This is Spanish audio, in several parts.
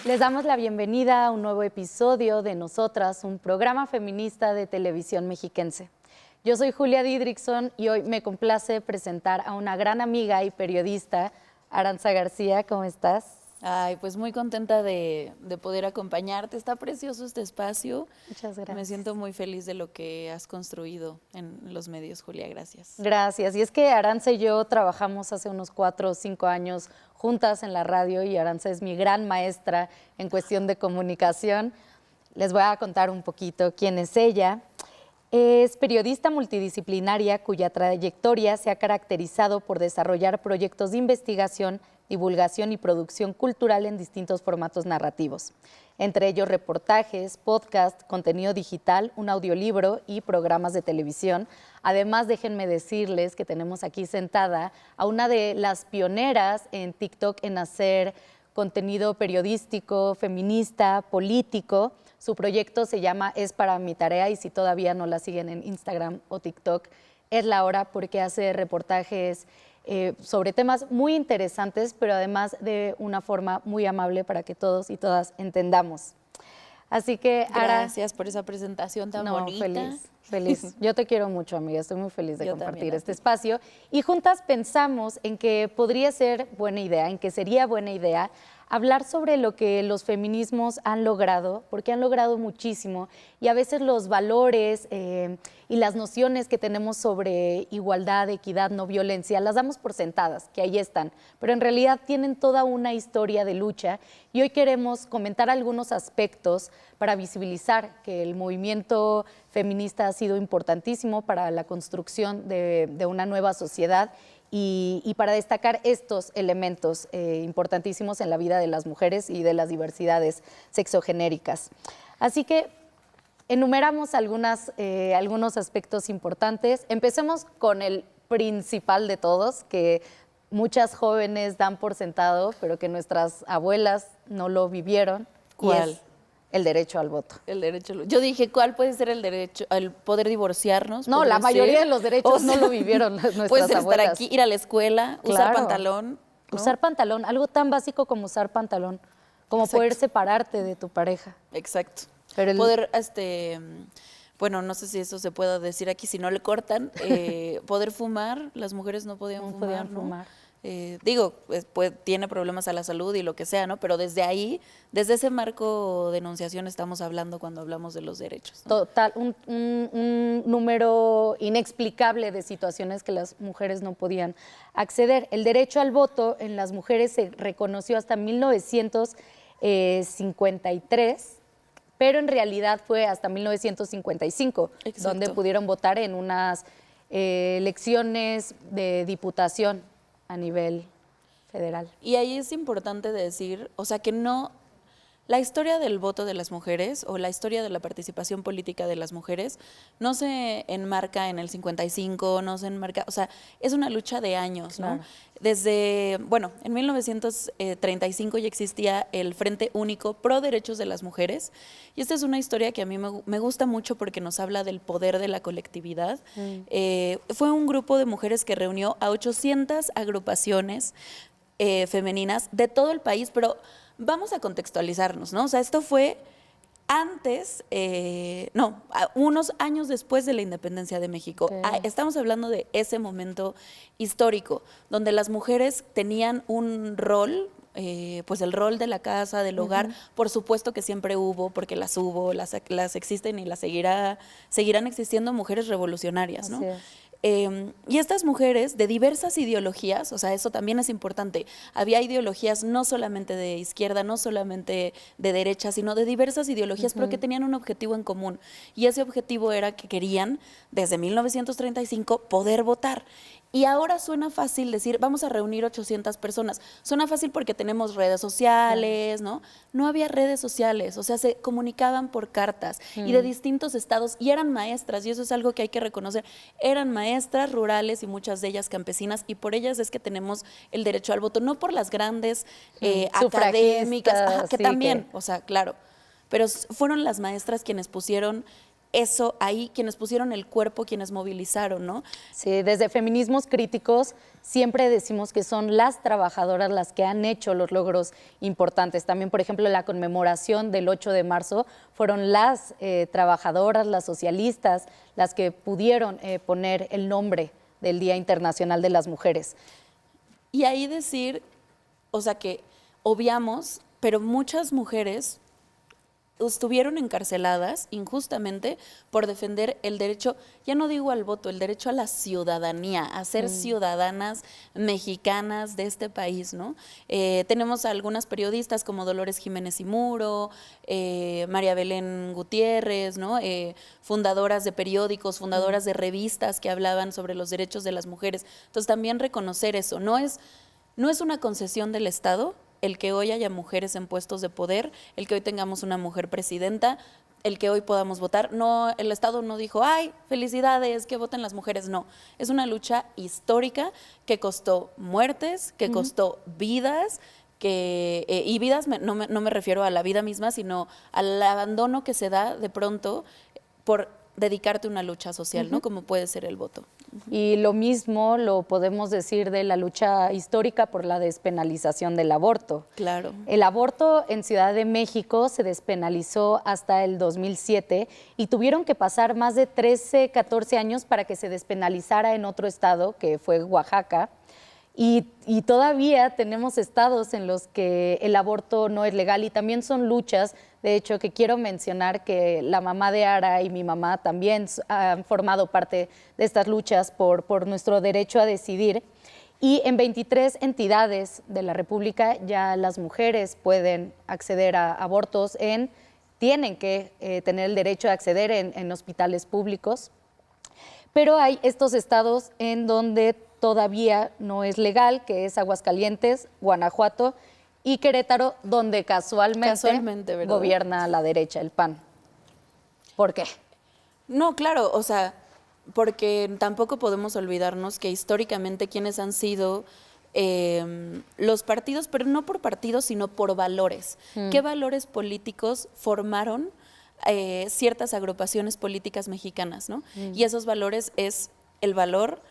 Les damos la bienvenida a un nuevo episodio de Nosotras, un programa feminista de televisión mexiquense. Yo soy Julia Didrikson y hoy me complace presentar a una gran amiga y periodista, Arantxa García. ¿Cómo estás? Ay, pues muy contenta de poder acompañarte. Está precioso este espacio. Muchas gracias. Me siento muy feliz de lo que has construido en los medios, Julia. Gracias. Gracias. Y es que Arantxa y yo trabajamos hace unos 4 o 5 años juntas en la radio y Arantxa es mi gran maestra en cuestión de comunicación. Les voy a contar un poquito quién es ella. Es periodista multidisciplinaria cuya trayectoria se ha caracterizado por desarrollar proyectos de investigación, divulgación y producción cultural en distintos formatos narrativos, entre ellos reportajes, podcast, contenido digital, un audiolibro y programas de televisión. Además, déjenme decirles que tenemos aquí sentada a una de las pioneras en TikTok en hacer contenido periodístico, feminista, político. Su proyecto se llama Es para mi tarea y si todavía no la siguen en Instagram o TikTok, es la hora porque hace reportajes sobre temas muy interesantes, pero además de una forma muy amable para que todos y todas entendamos. Así que, Ara, gracias por esa presentación tan bonita. Feliz. Yo te quiero mucho, amiga. Estoy muy feliz de compartir este espacio. Y juntas pensamos en que podría ser buena idea, en que sería buena idea hablar sobre lo que los feminismos han logrado, porque han logrado muchísimo, y a veces los valores y las nociones que tenemos sobre igualdad, equidad, no violencia, las damos por sentadas, que ahí están, pero en realidad tienen toda una historia de lucha, y hoy queremos comentar algunos aspectos para visibilizar que el movimiento feminista ha sido importantísimo para la construcción de una nueva sociedad, y para destacar estos elementos importantísimos en la vida de las mujeres y de las diversidades sexogenéricas. Así que enumeramos algunos aspectos importantes. Empecemos con el principal de todos, que muchas jóvenes dan por sentado, pero que nuestras abuelas no lo vivieron. ¿Cuál? El derecho al voto. El derecho al voto. Yo dije, ¿cuál puede ser el derecho al poder divorciarnos? No, la mayoría de los derechos no lo vivieron nuestras abuelas. Puedes estar aquí, ir a la escuela, usar pantalón, ¿no? Usar pantalón, algo tan básico como usar pantalón, como poder separarte de tu pareja. Exacto. Pero poder, bueno, no sé si eso se pueda decir aquí, si no le cortan, poder fumar, las mujeres no podían fumar. Pues tiene problemas a la salud y lo que sea, ¿no? Pero desde ahí, desde ese marco de enunciación estamos hablando cuando hablamos de los derechos, ¿no? Total, un número inexplicable de situaciones que las mujeres no podían acceder. El derecho al voto en las mujeres se reconoció hasta 1953, pero en realidad fue hasta 1955, Exacto. donde pudieron votar en unas elecciones de diputación a nivel federal. Y ahí es importante decir, o sea, que no, la historia del voto de las mujeres o la historia de la participación política de las mujeres no se enmarca en el 55, no se enmarca, o sea, es una lucha de años, claro. ¿no? Desde, bueno, en 1935 ya existía el Frente Único Pro Derechos de las Mujeres, y esta es una historia que a mí me gusta mucho porque nos habla del poder de la colectividad. Fue un grupo de mujeres que reunió a 800 agrupaciones femeninas de todo el país, pero vamos a contextualizarnos, ¿no? O sea, esto fue antes, unos años después de la independencia de México. Okay. Estamos hablando de ese momento histórico, donde las mujeres tenían un rol, pues el rol de la casa, del hogar, por supuesto que siempre hubo, porque las hubo, las existen y las seguirán existiendo mujeres revolucionarias, ¿no? Así es. Y estas mujeres de diversas ideologías, o sea, eso también es importante, había ideologías no solamente de izquierda, no solamente de derecha, sino de diversas ideologías, pero que tenían un objetivo en común, y ese objetivo era que querían, desde 1935, poder votar. Y ahora suena fácil decir, vamos a reunir 800 personas. Suena fácil porque tenemos redes sociales, ¿no? No había redes sociales, o sea, se comunicaban por cartas y de distintos estados, y eran maestras, y eso es algo que hay que reconocer. Eran maestras rurales y muchas de ellas campesinas, y por ellas es que tenemos el derecho al voto, no por las grandes académicas, que sí, también, o sea, claro, pero fueron las maestras quienes pusieron eso ahí, quienes pusieron el cuerpo, quienes movilizaron, ¿no? Sí, desde feminismos críticos siempre decimos que son las trabajadoras las que han hecho los logros importantes. También, por ejemplo, la conmemoración del 8 de marzo fueron las trabajadoras, las socialistas, las que pudieron poner el nombre del Día Internacional de las Mujeres. Y ahí decir, o sea, que obviamos, pero muchas mujeres estuvieron encarceladas injustamente por defender el derecho, ya no digo al voto, el derecho a la ciudadanía, a ser ciudadanas mexicanas de este país, ¿no? Tenemos a algunas periodistas como Dolores Jiménez y Muro, María Belén Gutiérrez, ¿no? Fundadoras de periódicos, fundadoras de revistas que hablaban sobre los derechos de las mujeres. Entonces también reconocer eso, no es una concesión del Estado el que hoy haya mujeres en puestos de poder, el que hoy tengamos una mujer presidenta, el que hoy podamos votar. No, el Estado no dijo, ay, felicidades, que voten las mujeres. No, es una lucha histórica que costó muertes, que costó vidas, y vidas no me refiero a la vida misma, sino al abandono que se da de pronto por dedicarte a una lucha social, ¿no? Como puede ser el voto. Y lo mismo lo podemos decir de la lucha histórica por la despenalización del aborto. Claro. El aborto en Ciudad de México se despenalizó hasta el 2007 y tuvieron que pasar más de 13, 14 años para que se despenalizara en otro estado, que fue Oaxaca. Y todavía tenemos estados en los que el aborto no es legal y también son luchas, de hecho, que quiero mencionar que la mamá de Ara y mi mamá también han formado parte de estas luchas por nuestro derecho a decidir. Y en 23 entidades de la República ya las mujeres pueden acceder a abortos, tienen que tener el derecho a acceder en hospitales públicos. Pero hay estos estados en donde todavía no es legal, que es Aguascalientes, Guanajuato y Querétaro, donde casualmente gobierna la derecha, el PAN. ¿Por qué? No, claro, o sea, porque tampoco podemos olvidarnos que históricamente quienes han sido los partidos, pero no por partidos, sino por valores. ¿Qué valores políticos formaron ciertas agrupaciones políticas mexicanas, ¿no? Y esos valores es el valor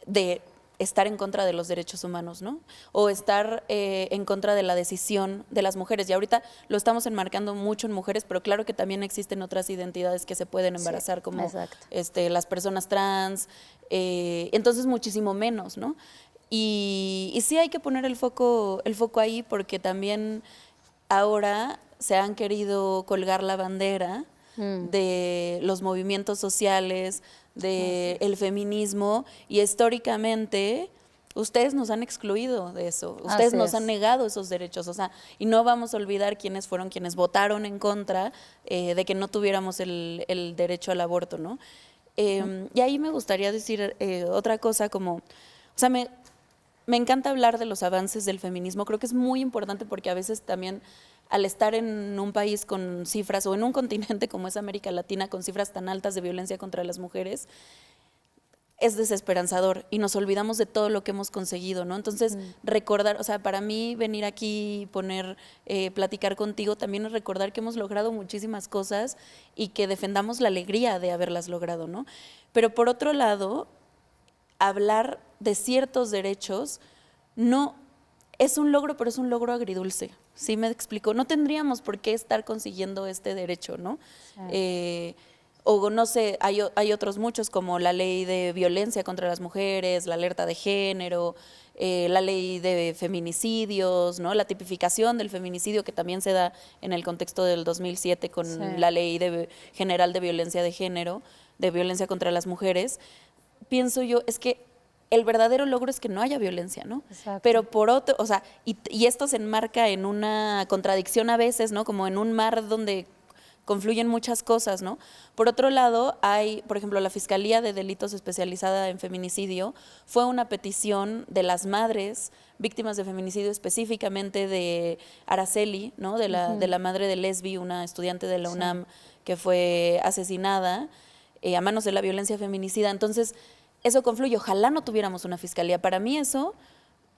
de estar en contra de los derechos humanos, ¿no? O estar en contra de la decisión de las mujeres. Y ahorita lo estamos enmarcando mucho en mujeres, pero claro que también existen otras identidades que se pueden embarazar, como las personas trans, entonces muchísimo menos, ¿no? Y sí hay que poner el foco ahí, porque también ahora se han querido colgar la bandera de los movimientos sociales, del feminismo, y históricamente ustedes nos han excluido de eso, ustedes nos han negado esos derechos, o sea, y no vamos a olvidar quiénes fueron quienes votaron en contra de que no tuviéramos el derecho al aborto, ¿no? Y ahí me gustaría decir otra cosa, como, o sea, me encanta hablar de los avances del feminismo, creo que es muy importante porque a veces también al estar en un país con cifras, o en un continente como es América Latina, con cifras tan altas de violencia contra las mujeres, es desesperanzador y nos olvidamos de todo lo que hemos conseguido, ¿no? Entonces, recordar, o sea, para mí venir aquí y platicar contigo también es recordar que hemos logrado muchísimas cosas y que defendamos la alegría de haberlas logrado, ¿no? Pero por otro lado, hablar de ciertos derechos no es un logro, pero es un logro agridulce. ¿Sí me explico? No tendríamos por qué estar consiguiendo este derecho, ¿no? O no sé, hay otros muchos, como la ley de violencia contra las mujeres, la alerta de género, la ley de feminicidios, ¿no? La tipificación del feminicidio, que también se da en el contexto del 2007 con la ley general de violencia de género, de violencia contra las mujeres. Pienso yo, es que el verdadero logro es que no haya violencia, ¿no? Exacto. Pero por otro, o sea, y esto se enmarca en una contradicción a veces, ¿no? Como en un mar donde confluyen muchas cosas, ¿no? Por otro lado, hay, por ejemplo, la Fiscalía de Delitos especializada en feminicidio fue una petición de las madres víctimas de feminicidio, específicamente de Araceli, ¿no? De la madre de Lesbi, una estudiante de la UNAM que fue asesinada a manos de la violencia feminicida. Entonces, eso confluye. Ojalá no tuviéramos una fiscalía. Para mí eso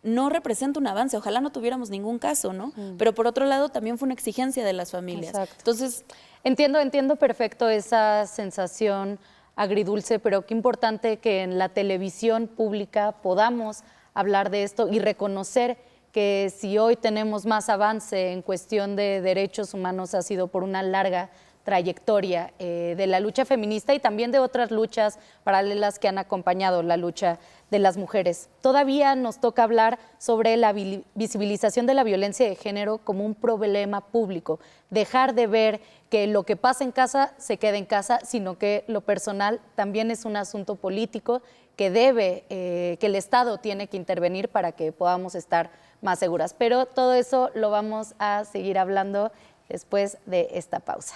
no representa un avance. Ojalá no tuviéramos ningún caso, ¿no? Pero por otro lado también fue una exigencia de las familias. Exacto. Entonces, Entiendo perfecto esa sensación agridulce, pero qué importante que en la televisión pública podamos hablar de esto y reconocer que si hoy tenemos más avance en cuestión de derechos humanos ha sido por una larga trayectoria de la lucha feminista y también de otras luchas paralelas que han acompañado la lucha de las mujeres. Todavía nos toca hablar sobre la visibilización de la violencia de género como un problema público, dejar de ver que lo que pasa en casa se queda en casa, sino que lo personal también es un asunto político que que el Estado tiene que intervenir para que podamos estar más seguras. Pero todo eso lo vamos a seguir hablando después de esta pausa.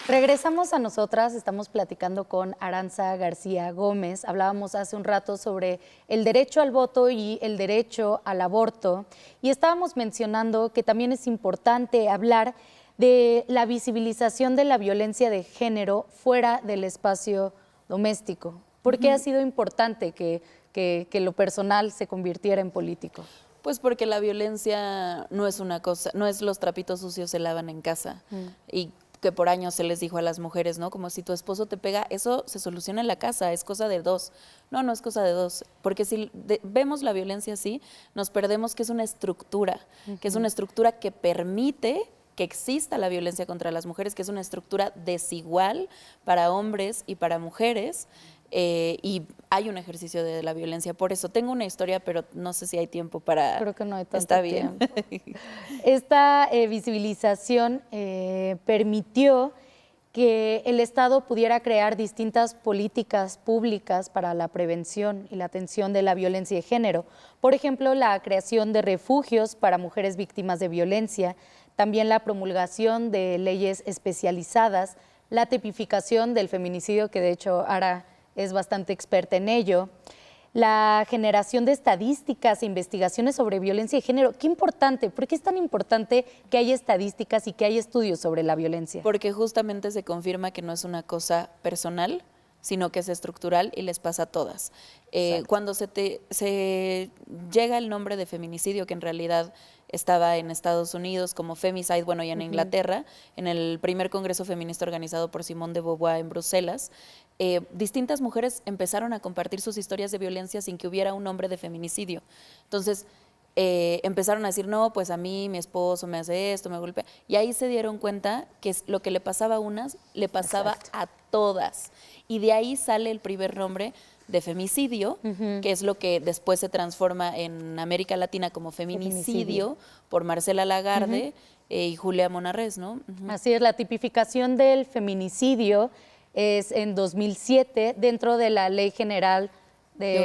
Regresamos a nosotras, estamos platicando con Aranza García Gómez. Hablábamos hace un rato sobre el derecho al voto y el derecho al aborto y estábamos mencionando que también es importante hablar de la visibilización de la violencia de género fuera del espacio doméstico. ¿Por qué ha sido importante que lo personal se convirtiera en político? Pues porque la violencia no es una cosa, no es los trapitos sucios se lavan en casa. Y que por años se les dijo a las mujeres, ¿no? Como si tu esposo te pega, eso se soluciona en la casa, es cosa de dos. No, no es cosa de dos, porque si vemos la violencia así, nos perdemos que es una estructura, que es una estructura que permite que exista la violencia contra las mujeres, que es una estructura desigual para hombres y para mujeres, y hay un ejercicio de la violencia. Por eso tengo una historia, pero no sé si hay tiempo para... Creo que no hay tanto Está bien. tiempo. Esta visibilización permitió que el Estado pudiera crear distintas políticas públicas para la prevención y la atención de la violencia de género. Por ejemplo, la creación de refugios para mujeres víctimas de violencia, también la promulgación de leyes especializadas, la tipificación del feminicidio, que de hecho Ara es bastante experta en ello, la generación de estadísticas e investigaciones sobre violencia de género. Qué importante, ¿por qué es tan importante que haya estadísticas y que haya estudios sobre la violencia? Porque justamente se confirma que no es una cosa personal, sino que es estructural y les pasa a todas. Cuando se llega el nombre de feminicidio, que en realidad estaba en Estados Unidos como femicide, bueno, y en Inglaterra, en el primer congreso feminista organizado por Simone de Beauvoir en Bruselas, distintas mujeres empezaron a compartir sus historias de violencia sin que hubiera un nombre de feminicidio. Entonces, empezaron a decir, no, pues a mí, mi esposo me hace esto, me golpea. Y ahí se dieron cuenta que lo que le pasaba a unas, le pasaba a todas. Y de ahí sale el primer nombre de femicidio, que es lo que después se transforma en América Latina como feminicidio, por Marcela Lagarde y Julia Monarrés, ¿no? Así es, la tipificación del feminicidio es en 2007 dentro de la Ley General de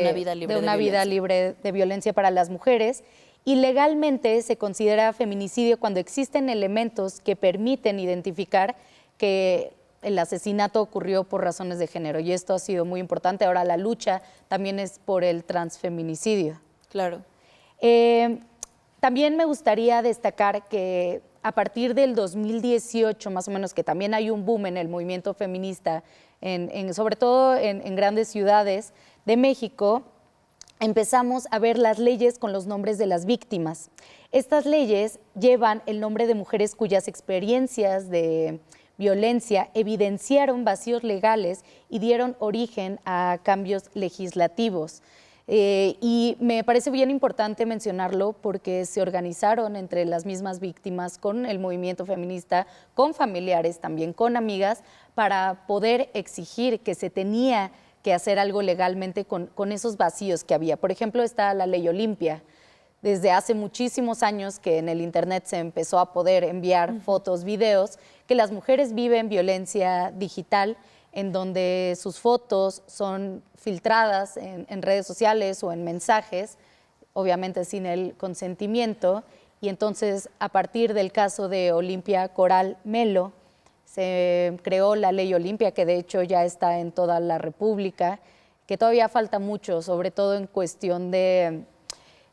una vida libre de violencia para las mujeres, y legalmente se considera feminicidio cuando existen elementos que permiten identificar que el asesinato ocurrió por razones de género, y esto ha sido muy importante. Ahora la lucha también es por el transfeminicidio. Claro. También me gustaría destacar que a partir del 2018, más o menos, que también hay un boom en el movimiento feminista, sobre todo en grandes ciudades de México, empezamos a ver las leyes con los nombres de las víctimas. Estas leyes llevan el nombre de mujeres cuyas experiencias de violencia evidenciaron vacíos legales y dieron origen a cambios legislativos. Y me parece bien importante mencionarlo porque se organizaron entre las mismas víctimas con el movimiento feminista, con familiares, también con amigas, para poder exigir que se tenía que hacer algo legalmente con esos vacíos que había. Por ejemplo, está la Ley Olimpia. Desde hace muchísimos años que en el internet se empezó a poder enviar fotos, videos, que las mujeres viven violencia digital, en donde sus fotos son filtradas en redes sociales o en mensajes, obviamente sin el consentimiento, y entonces a partir del caso de Olimpia Coral Melo, se creó la Ley Olimpia, que de hecho ya está en toda la República, que todavía falta mucho, sobre todo en cuestión de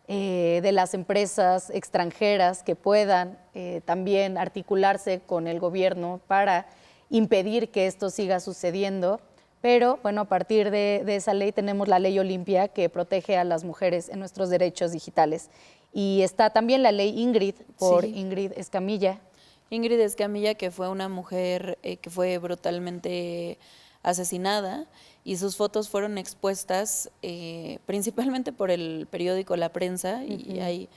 las empresas extranjeras que puedan también articularse con el gobierno para impedir que esto siga sucediendo, Pero bueno, a partir de esa ley tenemos la ley Olimpia que protege a las mujeres en nuestros derechos digitales. Y está también la ley Ingrid por Ingrid Escamilla. Ingrid Escamilla, que fue una mujer que fue brutalmente asesinada y sus fotos fueron expuestas principalmente por el periódico La Prensa y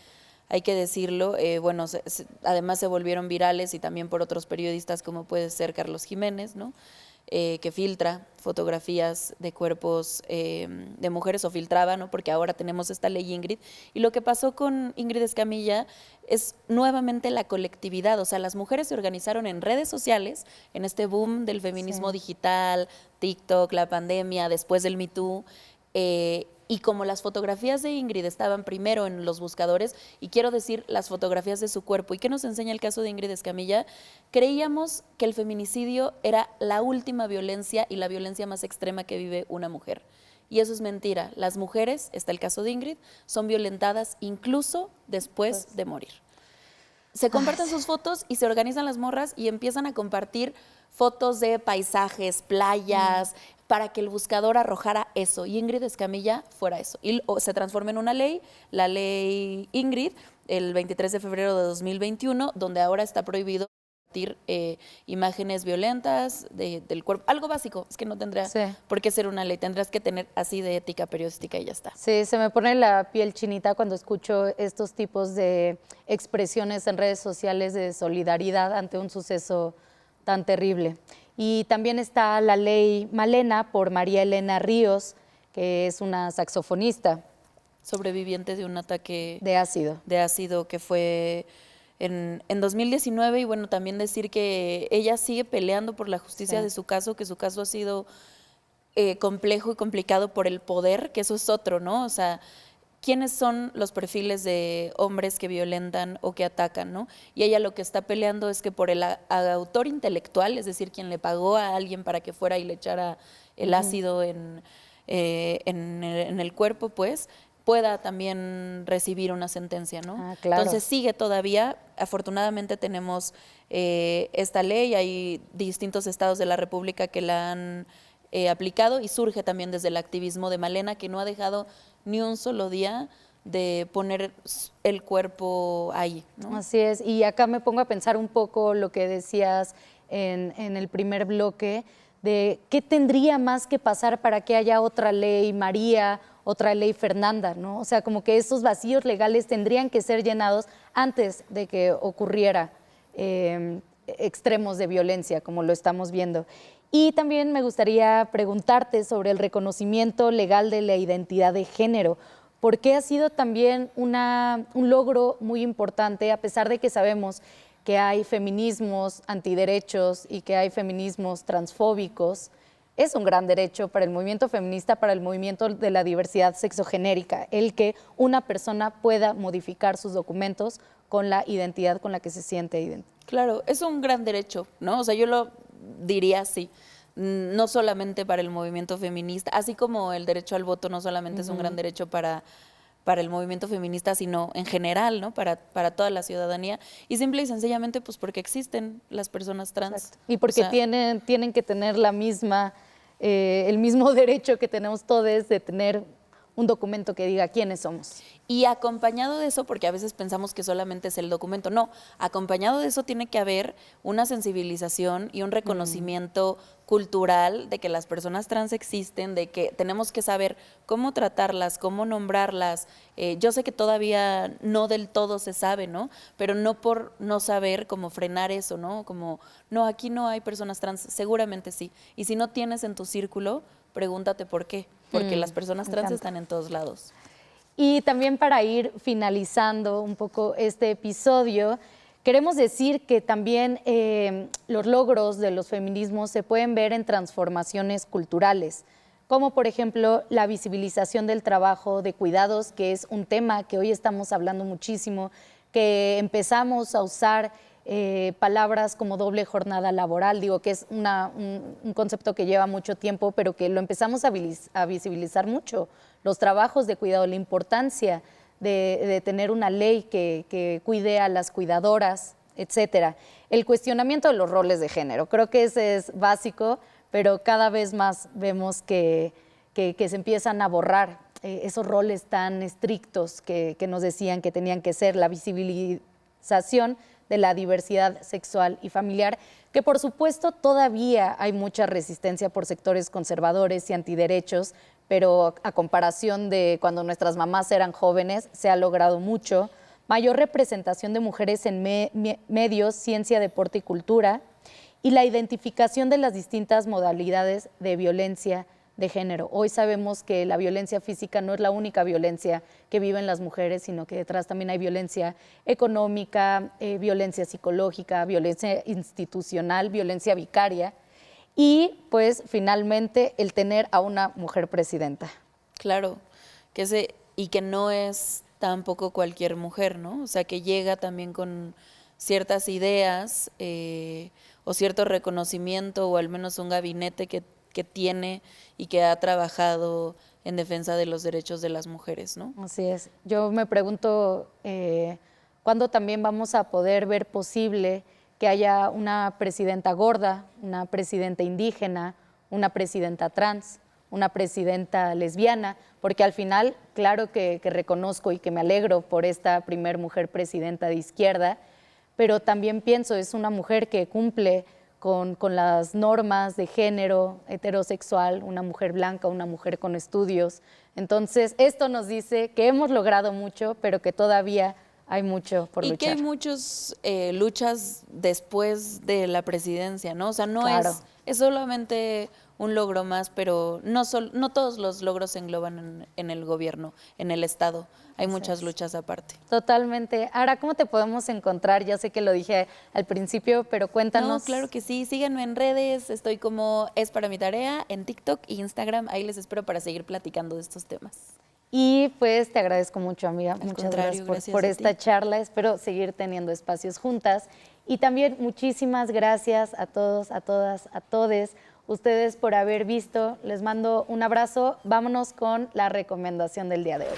hay que decirlo, bueno, además se volvieron virales y también por otros periodistas como puede ser Carlos Jiménez, ¿no? Que filtra fotografías de cuerpos de mujeres o filtraba, ¿no? Porque ahora tenemos esta ley Ingrid. Y lo que pasó con Ingrid Escamilla es nuevamente la colectividad, o sea, las mujeres se organizaron en redes sociales, en este boom del feminismo digital, TikTok, la pandemia, después del Me Too, y como las fotografías de Ingrid estaban primero en los buscadores, y quiero decir las fotografías de su cuerpo, ¿y qué nos enseña el caso de Ingrid Escamilla? Creíamos que el feminicidio era la última violencia y la violencia más extrema que vive una mujer. Y eso es mentira. Las mujeres, está el caso de Ingrid, son violentadas incluso después de morir. Se comparten sus fotos y se organizan las morras y empiezan a compartir fotos de paisajes, playas, para que el buscador arrojara eso. Y Ingrid Escamilla fuera eso. Y se transforma en una ley, la ley Ingrid, el 23 de febrero de 2021, donde ahora está prohibido compartir imágenes violentas del cuerpo. Algo básico, es que no tendría por qué ser una ley, tendrás que tener así de ética periodística y ya está. Sí, se me pone la piel chinita cuando escucho estos tipos de expresiones en redes sociales de solidaridad ante un suceso tan terrible. Y también está la ley Malena por María Elena Ríos, que es una saxofonista. Sobreviviente de un ataque de ácido. De ácido que fue en 2019, y bueno, también decir que ella sigue peleando por la justicia de su caso, que su caso ha sido complejo y complicado por el poder, que eso es otro, ¿no? O sea, ¿quiénes son los perfiles de hombres que violentan o que atacan, ¿no? Y ella lo que está peleando es que por el autor intelectual, es decir, quien le pagó a alguien para que fuera y le echara el ácido en el cuerpo, pues, pueda también recibir una sentencia, ¿no? Ah, claro. Entonces sigue todavía, afortunadamente tenemos esta ley, hay distintos estados de la República que la han aplicado y surge también desde el activismo de Malena, que no ha dejado ni un solo día de poner el cuerpo ahí, ¿no? Así es, y acá me pongo a pensar un poco lo que decías en el primer bloque, de qué tendría más que pasar para que haya otra ley María, otra ley Fernanda, ¿no? O sea, como que esos vacíos legales tendrían que ser llenados antes de que ocurriera extremos de violencia, como lo estamos viendo. Y también me gustaría preguntarte sobre el reconocimiento legal de la identidad de género, porque ha sido también un logro muy importante, a pesar de que sabemos que hay feminismos antiderechos y que hay feminismos transfóbicos. Es un gran derecho para el movimiento feminista, para el movimiento de la diversidad sexogenérica, el que una persona pueda modificar sus documentos con la identidad con la que se siente identificada. Claro, es un gran derecho, ¿no? O sea, yo lo diría así, no solamente para el movimiento feminista, así como el derecho al voto no solamente es un gran derecho para el movimiento feminista, sino en general, ¿no? Para toda la ciudadanía. Y simple y sencillamente, pues porque existen las personas trans. Exacto. Y porque tienen que tener la misma, el mismo derecho que tenemos todos de tener un documento que diga quiénes somos. Y acompañado de eso, porque a veces pensamos que solamente es el documento, no, acompañado de eso tiene que haber una sensibilización y un reconocimiento cultural de que las personas trans existen, de que tenemos que saber cómo tratarlas, cómo nombrarlas. Yo sé que todavía no del todo se sabe, ¿no? Pero no por no saber cómo frenar eso, ¿no? Como, no, aquí no hay personas trans, seguramente sí. Y si no tienes en tu círculo, pregúntate por qué, porque las personas trans están en todos lados. Y también para ir finalizando un poco este episodio, queremos decir que también los logros de los feminismos se pueden ver en transformaciones culturales, como por ejemplo la visibilización del trabajo de cuidados, que es un tema que hoy estamos hablando muchísimo, que empezamos a usar palabras como doble jornada laboral, digo que es un concepto que lleva mucho tiempo, pero que lo empezamos a visibilizar mucho, los trabajos de cuidado, la importancia de tener una ley que cuide a las cuidadoras, etcétera. El cuestionamiento de los roles de género, creo que ese es básico, pero cada vez más vemos que se empiezan a borrar esos roles tan estrictos que nos decían que tenían que ser, la visibilización de la diversidad sexual y familiar, que por supuesto todavía hay mucha resistencia por sectores conservadores y antiderechos, pero a comparación de cuando nuestras mamás eran jóvenes, se ha logrado mucho. Mayor representación de mujeres en medios, ciencia, deporte y cultura, y la identificación de las distintas modalidades de violencia de género. Hoy sabemos que la violencia física no es la única violencia que viven las mujeres, sino que detrás también hay violencia económica, violencia psicológica, violencia institucional, violencia vicaria y pues finalmente el tener a una mujer presidenta. Claro, y que no es tampoco cualquier mujer, ¿no? O sea, que llega también con ciertas ideas o cierto reconocimiento o al menos un gabinete que tiene y que ha trabajado en defensa de los derechos de las mujeres, ¿no? Así es. Yo me pregunto cuándo también vamos a poder ver posible que haya una presidenta gorda, una presidenta indígena, una presidenta trans, una presidenta lesbiana, porque al final, claro que reconozco y que me alegro por esta primer mujer presidenta de izquierda, pero también pienso, es una mujer que cumple con las normas de género heterosexual, una mujer blanca, una mujer con estudios. Entonces, esto nos dice que hemos logrado mucho, pero que todavía hay mucho por luchar. Y que hay muchas luchas después de la presidencia, ¿no? O sea, no claro. es solamente un logro más, pero no todos los logros se engloban en el gobierno, en el Estado. Hay muchas luchas aparte. Totalmente. Ahora, ¿cómo te podemos encontrar? Ya sé que lo dije al principio, pero cuéntanos. No, claro que sí. Síganme en redes. Estoy como Es para mi tarea, en TikTok e Instagram. Ahí les espero para seguir platicando de estos temas. Y pues te agradezco mucho, amiga. Muchas gracias por esta charla. Espero seguir teniendo espacios juntas. Y también muchísimas gracias a todos, a todas, a todes ustedes por haber visto. Les mando un abrazo. Vámonos con la recomendación del día de hoy.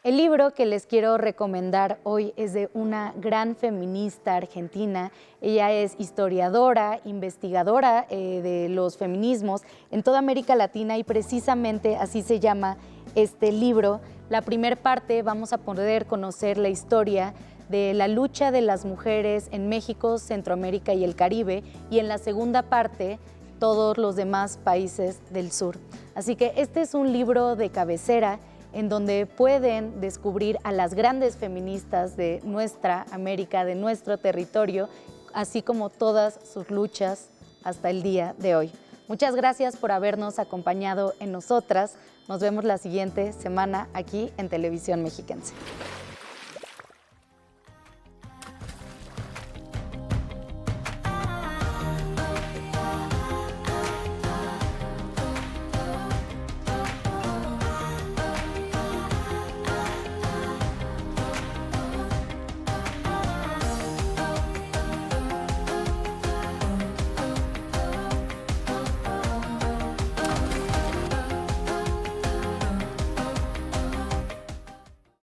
El libro que les quiero recomendar hoy es de una gran feminista argentina. Ella es historiadora, investigadora de los feminismos en toda América Latina y precisamente así se llama este libro. La primera parte vamos a poder conocer la historia de la lucha de las mujeres en México, Centroamérica y el Caribe, y en la segunda parte todos los demás países del sur. Así que este es un libro de cabecera en donde pueden descubrir a las grandes feministas de nuestra América, de nuestro territorio, así como todas sus luchas hasta el día de hoy. Muchas gracias por habernos acompañado en Nosotras. Nos vemos la siguiente semana aquí en Televisión Mexiquense.